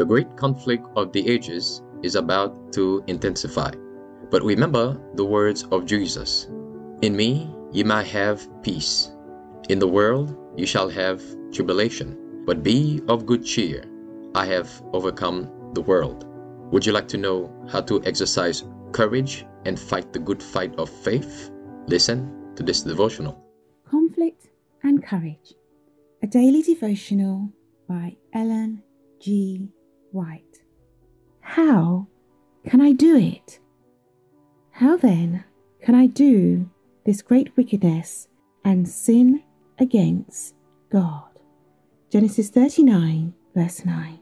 The great conflict of the ages is about to intensify. But remember the words of Jesus. In me ye might have peace. In the world you shall have tribulation. But be of good cheer. I have overcome the world. Would you like to know how to exercise courage and fight the good fight of faith? Listen to this devotional. Conflict and Courage. A daily devotional by Ellen G. White. How can I do it? How then can I do this great wickedness and sin against God? Genesis 39, verse 9.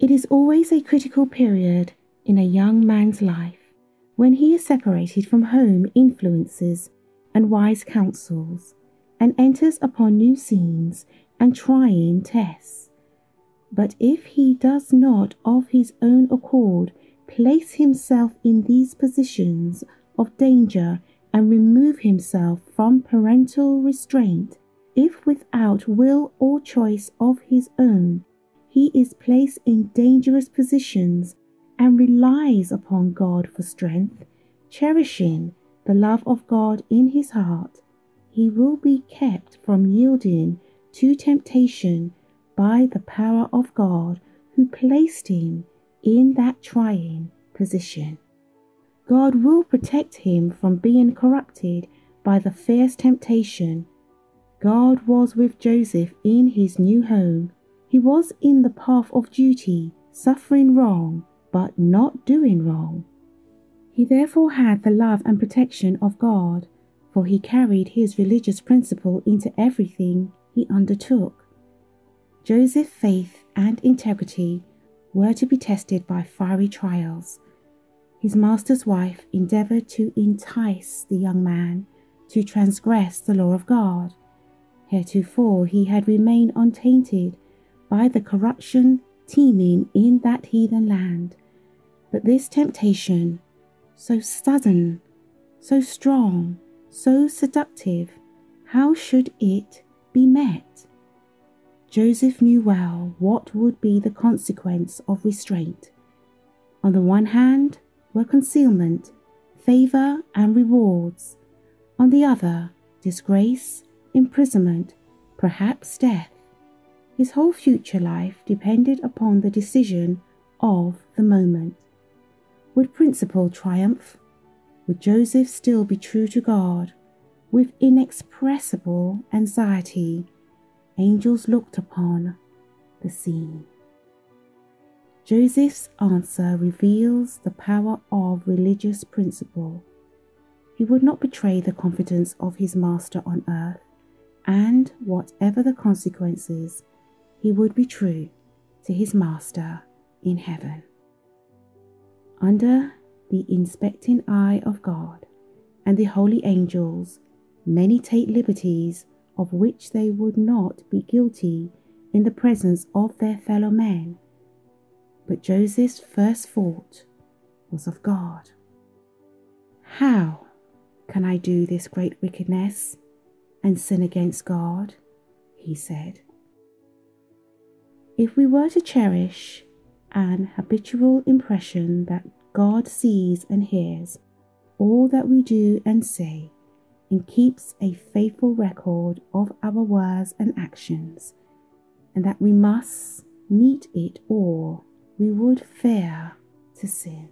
It is always a critical period in a young man's life when he is separated from home influences and wise counsels and enters upon new scenes and trying tests. But if he does not of his own accord place himself in these positions of danger and remove himself from parental restraint, if without will or choice of his own, he is placed in dangerous positions and relies upon God for strength, cherishing the love of God in his heart, he will be kept from yielding to temptation by the power of God who placed him in that trying position. God will protect him from being corrupted by the fierce temptation. God was with Joseph in his new home. He was in the path of duty, suffering wrong, but not doing wrong. He therefore had the love and protection of God, for he carried his religious principle into everything he undertook. Joseph's faith and integrity were to be tested by fiery trials. His master's wife endeavored to entice the young man to transgress the law of God. Heretofore he had remained untainted by the corruption teeming in that heathen land. But this temptation, so sudden, so strong, so seductive, how should it be met? Joseph knew well what would be the consequence of restraint. On the one hand were concealment, favour and rewards. On the other, disgrace, imprisonment, perhaps death. His whole future life depended upon the decision of the moment. Would principle triumph? Would Joseph still be true to God? With inexpressible anxiety, angels looked upon the scene. Joseph's answer reveals the power of religious principle. He would not betray the confidence of his master on earth, and whatever the consequences, he would be true to his master in heaven. Under the inspecting eye of God and the holy angels, many take liberties of which they would not be guilty in the presence of their fellow men. But Joseph's first thought was of God. How can I do this great wickedness and sin against God? He said. If we were to cherish an habitual impression that God sees and hears all that we do and say, and keeps a faithful record of our words and actions, and that we must meet it or we would fear to sin.